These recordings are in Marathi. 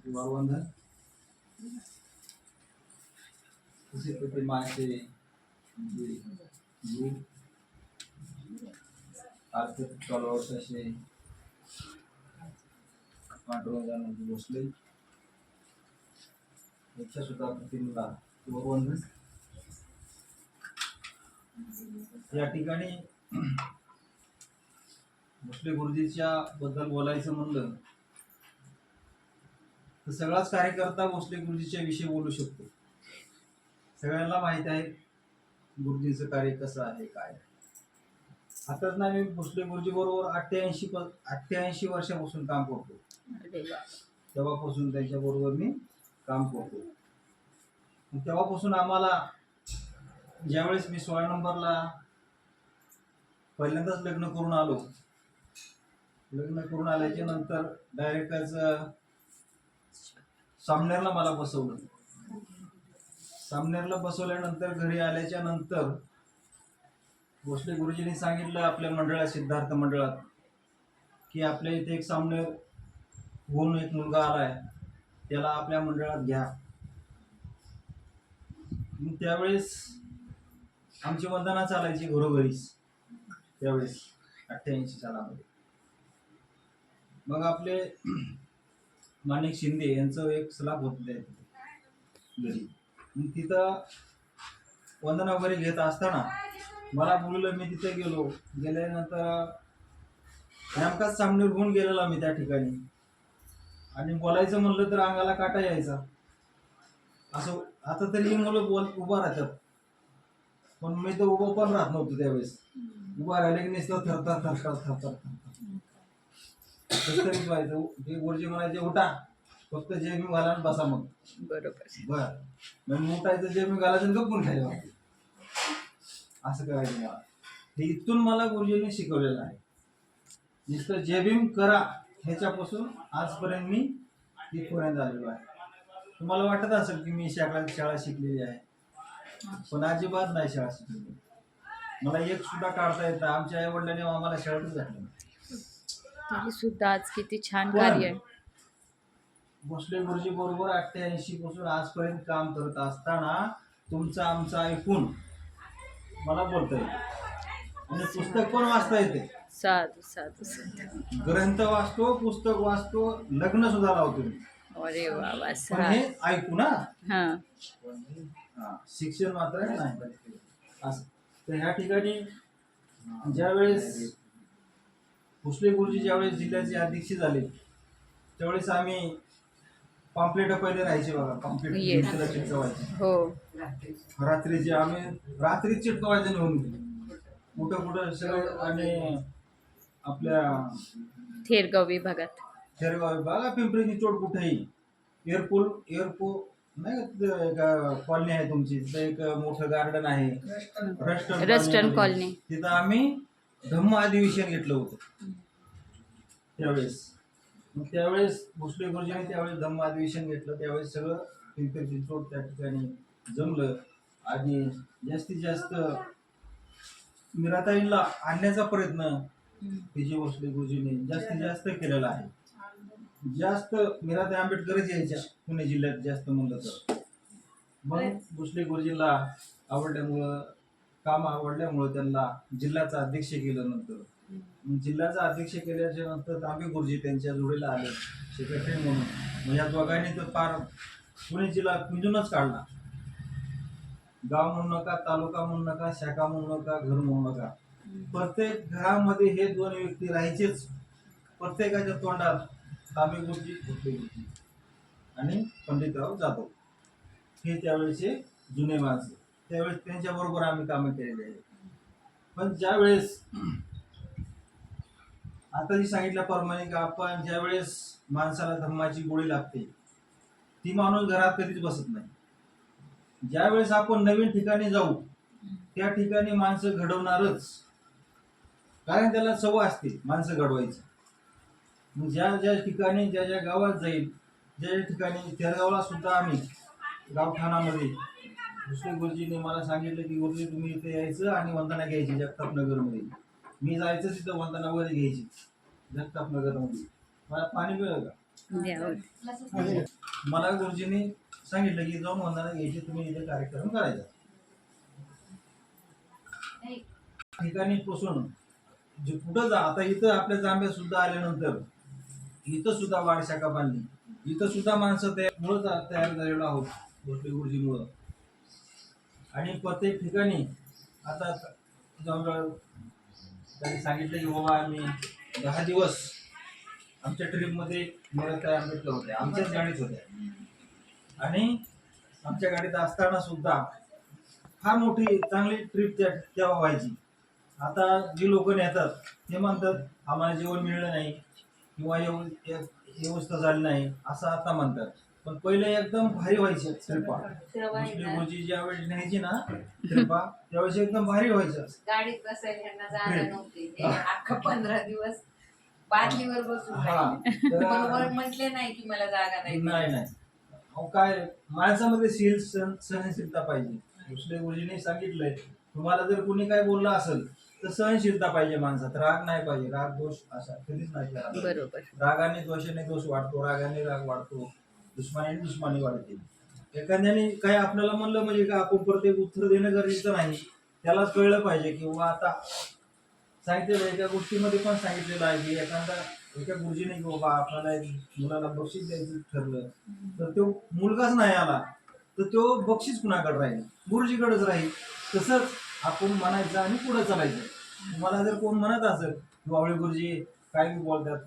वाळवंधन तसे ते मासे जीव आर्थिक कॉलवर्स असे पांडुरंगानंतर बसले याच्या सुद्धा प्रतिमेला वाळवंधन. या ठिकाणी भोसले गुरुजीच्या बद्दल बोलायचं म्हणलं तर सगळाच कार्यकर्ता भोसले गुरुजीच्या विषयी बोलू शकतो. सगळ्यांना माहित आहे गुरुजींचं कार्य कसं आहे काय. आताच ना मी भोसले गुरुजी बरोबर 88 वर्षापासून काम करतो. तेव्हापासून त्यांच्या बरोबर मी काम करतो. तेव्हापासून आम्हाला ज्यावेळेस मी 16 नंबरला पहिल्यांदाच लग्न करून आलो, लग्न करून आल्याच्या नंतर डायरेक्टच सामनेरला मला बसवलं. सामनेरला बसवल्यानंतर घरी आल्याच्या नंतर भोसले गुरुजींनी सांगितलं आपल्या मंडळात, सिद्धार्थ मंडळात, की आपल्या इथे एक सामनेर होऊन एक मुलगा आलाय, त्याला आपल्या मंडळात घ्या. त्यावेळेस आमची वंदना चालायची घरोघरीच त्यावेळेस 88 सालामध्ये. मग आपले माणिक शिंदे यांचं एक स्लॅब होत घरी. मग तिथं वंदना वगैरे घेत असताना मला बोलवलं. मी तिथे गेलो. गेल्यानंतर नेमकाच सामने होऊन गेलेला मी त्या ठिकाणी. आणि बोलायचं म्हणलं तर अंगाला काटा यायचा. असं आता तरी मुलं उभा राहतात, पण मी तर उभं पण राहत नव्हतो त्यावेळेस. उभा राहिले की नुसतं थरथर थरथर थरथर थरथर तरीच व्हायचं. ते गुरुजी म्हणायचे उठा, फक्त जे मी घाला बसा. मग बर मग उठायचं, जे मी घालायचं गप्पून खायला असं करायचं मला. हे इथून मला गुरुजींनी शिकवलेलं आहे. नुसतं जे भीम करा ह्याच्यापासून आजपर्यंत मी तिथपर्यंत आलेलो आहे. तुम्हाला वाटत असेल की मी शाळा शिकलेली आहे, पण अजिबात नाही शाळा शिकलेली. मला एक सुद्धा काढता येतं. आमच्या आई वडिलांनी आम्हाला शाळेतच घातलं तरी सुद्धा आज किती छान कार्य आहे. भोसले गुरुजी बरोबर 88 पासून आजपर्यंत काम करत असताना तुमचं आमचं ऐकून मला बोलता येते आणि पुस्तक पण वाचता येते. साधू साधू साधू. ग्रंथ वाचतो, पुस्तक वाचतो, लग्न सुद्धा लावतो मी. अरे वा वा. पण हे ऐकू ना, हा शिक्षण मात्र नाही असं. तर ह्या ठिकाणी ज्यावेळेस भोसले गुरुजी ज्यावेळेस जिल्ह्याचे अध्यक्ष झाले त्यावेळेस आम्ही पॉम्पलेट पहिले राहायचे बघा. पॉम्पलेट चिटकवायचे. हो, रात्रीचे आम्ही रात्रीच चिटकवायचे नेऊन कुठं कुठं सगळं. आणि आपल्या थेरगाव विभागात, थेरगाव बघा, पिंपरी चिंचवड कुठेही एअरपोर्ट नाही का, कॉलनी आहे तुमची, तिथं एक मोठं गार्डन आहे रस्टन कॉलनी. तिथं आम्ही धम्म अधिवेशन घेतलं होतं त्यावेळेस. मग त्यावेळेस भोसले गुरुजींनी त्यावेळेस धम्म अधिवेशन घेतलं. त्यावेळेस सगळं पिंपरी चिंचवड त्या ठिकाणी जमलं आणि जास्तीत जास्त मीराताईंना आणण्याचा प्रयत्न पीजी भोसले गुरुजींनी जास्तीत जास्त केलेला आहे. जास्त मीराताई आंबेडकरच यायच्या पुणे जिल्ह्यात जास्त म्हणलं तर. मग भोसले गुरुजींना आवडल्यामुळं, काम आवडल्यामुळं त्यांना जिल्ह्याचा अध्यक्ष केलं. नंतर जिल्ह्याचा अध्यक्ष केल्याच्या नंतर तांबे गुरुजी त्यांच्या जोडीला आले सेक्रेटरी म्हणून. मग या दोघांनी तर फार पुणे जिल्हा पिंजूनच काढला. गाव म्हणू नका, तालुका म्हणू नका, शाखा म्हणू नका, घर म्हणू नका. प्रत्येक घरामध्ये हे दोन व्यक्ती राहायचेच. प्रत्येकाच्या तोंडात तांबे गुरुजी, भोसले गुरुजी आणि पंडितराव जाधव हे त्यावेळेचे जुने माणसं. त्यावेळेस त्यांच्याबरोबर आम्ही कामं केलेली आहे. पण ज्यावेळेस आता जी सांगितल्याप्रमाणे की आपण ज्यावेळेस माणसाला धर्माची गोळी लागते ती माणूस घरात कधीच बसत नाही. ज्यावेळेस आपण नवीन ठिकाणी जाऊ त्या ठिकाणी माणसं घडवणारच, कारण त्याला सवय असते माणसं घडवायची. मग ज्या ज्या ठिकाणी ज्या ज्या गावात जाईल, ज्या ठिकाणी तेरगावला सुद्धा आम्ही गावठाणामध्ये भोसले गुरुजींनी मला सांगितलं की गुरुजी तुम्ही इथे यायचं आणि वंदना घ्यायची जगतापनगरमध्ये. मी जायचं तिथं वंदना वगैरे घ्यायची जगतापनगरमध्ये. मला पाणी मिळेल का, द्यावं. मला गुरुजींनी सांगितलं की जाऊन वंदना घ्यायची, तुम्ही इथे कार्यक्रम करायचा. ठिकाणी पोचून जे कुठं जा, आता इथं आपल्या जांभ्यात सुद्धा आल्यानंतर इथं सुद्धा वाढ शाखा बांधली, इथं सुद्धा माणसं तयार झालेलो आहोत भोसले गुरुजीमुळं. आणि प्रत्येक ठिकाणी आता जाऊन त्यांनी सांगितलं की बाबा आम्ही 10 दिवस आमच्या ट्रिपमध्ये मोरारजी आंबेडकर होते, आमच्याच गाडीत होत्या. आणि आमच्या गाडीत असताना सुद्धा फार मोठी चांगली ट्रिप तेव्हा व्हायची. आता जी लोक नेतात ते म्हणतात आम्हाला जेवण मिळलं नाही किंवा व्यवस्था झाली नाही असं आता म्हणतात. पण पहिले एकदम भारी व्हायचे ट्रिपा. गुरुजी ज्यावेळी न्यायची ना ट्रिपा त्यावेळेस एकदम भारी व्हायचं. गाडीत बसायला ह्यांना जागा नव्हती. हे अख्खा 15 दिवस बादलीवर बसून बरोबर म्हटले नाही की मला जागा नाही. नाही अहो काय माणसामध्ये सहनशीलता पाहिजे. भोसले गुरुजींनी सांगितलंय तुम्हाला जर कोणी काय बोललं असेल तर सहनशीलता पाहिजे माणसात. राग नाही पाहिजे, राग दोष असा कधीच नाही करायला. बरोबर. रागाने दोषाने दोष वाढतो, रागाने राग वाढतो, दुश्मनाने दुश्मनी वाढते. एखाद्याने काय आपल्याला म्हणलं म्हणजे का आपण प्रत्येक उत्तर देणं गरजेचं नाही. त्यालाच कळलं पाहिजे की बाबा आता सांगितलेलं एका गोष्टीमध्ये पण सांगितलेलं आहे की एका गुरुजीने की बाबा आपल्याला मुलाला बक्षीस द्यायचं ठरलं तर तो मुलगाच नाही आला तर तो बक्षीस कुणाकडे राहील? गुरुजीकडेच राहील. तसंच आपण म्हणायचं आणि पुढे चालायचं. तुम्हाला जर कोण म्हणत असेल बावळे गुरुजी काय बी बोलतात,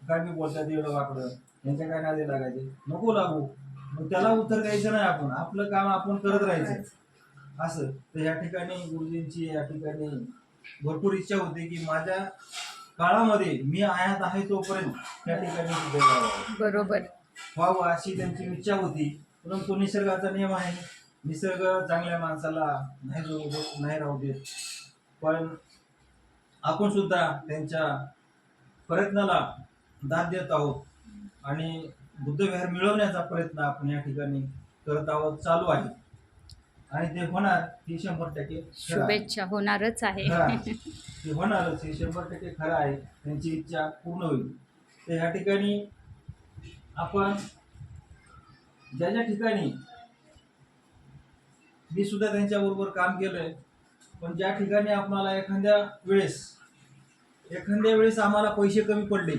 काय बी बोलतात एवढं वाकडं, यांच्या काय नादी लागायचे, नको लागू. मग त्याला उत्तर द्यायचं नाही. आपण आपलं काम आपण करत राहायचं असं. तर या ठिकाणी गुरुजींची या ठिकाणी भरपूर इच्छा होती की माझ्या काळामध्ये मी आयात आहे तोपर्यंत त्या ठिकाणी बरोबर. व्हावं अशी त्यांची इच्छा होती. परंतु निसर्गाचा नियम आहे, निसर्ग चांगल्या माणसाला नाही राहू देत. पण आपण सुद्धा त्यांच्या प्रयत्नाला दाद देत आहोत आणि बुद्धविहार मिळवण्याचा प्रयत्न आपण या ठिकाणी करत आहोत, चालू आहे. आणि ते होणार ही 100% शुभेच्छा होणारच आहे. ते होणारच, हे 100% खरं आहे. त्यांची इच्छा पूर्ण होईल. तर ह्या ठिकाणी आपण ज्या ठिकाणी मी सुद्धा त्यांच्या बरोबर काम केलंय, पण ज्या ठिकाणी आपल्याला एखाद्या वेळेस आम्हाला पैसे कमी पडले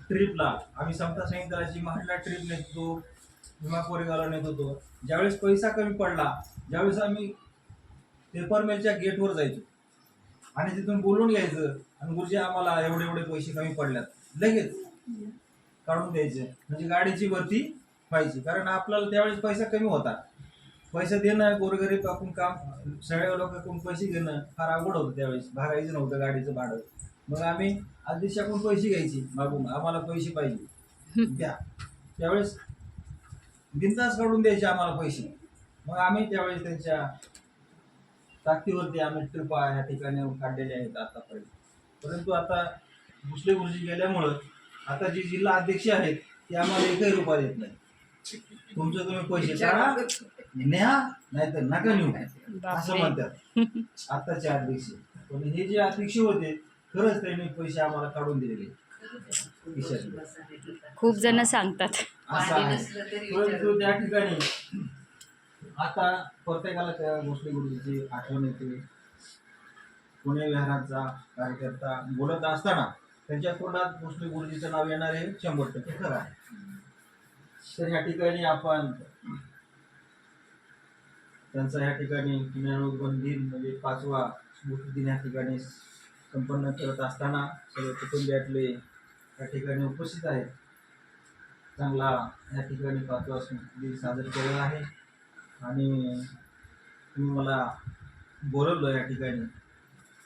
ट्रिपला, आम्ही समता संहिताची महाडला ट्रिप नेत होतो, भीमा कोरेगावला नेत होतो. ज्यावेळेस पैसा कमी पडला, ज्यावेळेस आम्ही पेपर मिलच्या गेटवर जायचो आणि तिथून बोलून घ्यायचं आणि गुरुजी आम्हाला एवढे पैसे कमी पडल्यात लगेच काढून द्यायचे, म्हणजे गाडीची भरती व्हायची. कारण आपल्याला त्यावेळेस पैसा कमी होता. पैसे देणं गोरगरीब आपण काम सगळ्या लोकांकडून पैसे घेणं फार अवघड होतं. त्यावेळेस भागायचं नव्हतं गाडीचं भाडं. मग आम्ही आदेशाकडून पैसे घ्यायची मागून, आम्हाला पैसे पाहिजे द्या. त्यावेळेस बिनधास्त काढून द्यायचे आम्हाला पैसे. मग आम्ही त्यावेळेस त्यांच्या ताकदीवरती आम्ही ट्रिपा या ठिकाणी काढलेल्या आहेत आतापर्यंत. परंतु आता भोसले गुरुजी गेल्यामुळं आता जे जिल्हा अध्यक्ष आहेत ते आम्हाला 1 रुपया देत नाही. तुमचं तुम्ही पैसे काढा, न्या, नाहीतर नका नेऊ असं म्हणतात आताचे अध्यक्ष. पण हे जे अध्यक्ष होते खरंच त्यांनी पैसे आम्हाला काढून दिलेले खूप जण सांगतात असं आहे. परंतु त्या ठिकाणी आता प्रत्येकाला त्या भोसले गुरुजीची आठवण येते. पुणे विहाराचा कार्यकर्ता बोलत असताना त्यांच्या तोंडात भोसले गुरुजीचं नाव येणार हे 100% खरं आहे. तर ह्या ठिकाणी आपण त्यांचा या ठिकाणी पुनर्वसन दिन म्हणजे 5वा स्मृती दिन या ठिकाणी संपन्न करत असताना सर्व कुटुंबियातले या ठिकाणी उपस्थित आहेत. चांगला या ठिकाणी 5वा स्मृती दिन साजरा केलेला आहे आणि तुम्ही मला बोलवलं या ठिकाणी,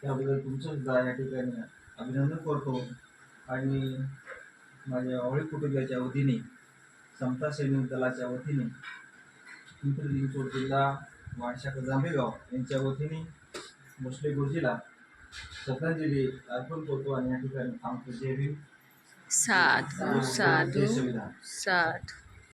त्याबद्दल तुमचं सुद्धा या ठिकाणी अभिनंदन करतो. आणि माझ्या आवळी कुटुंबाच्या वतीने, समता सैनिक दलाच्या वतीने, पिंपरी चिंचवड जिल्हा वाडशाखा जांभेगाव यांच्या वतीने भोसले गुरुजीला श्रद्धांजली अर्पण करतो आणि या ठिकाणी थांबतो. जय भीम. साधू साधू साधू.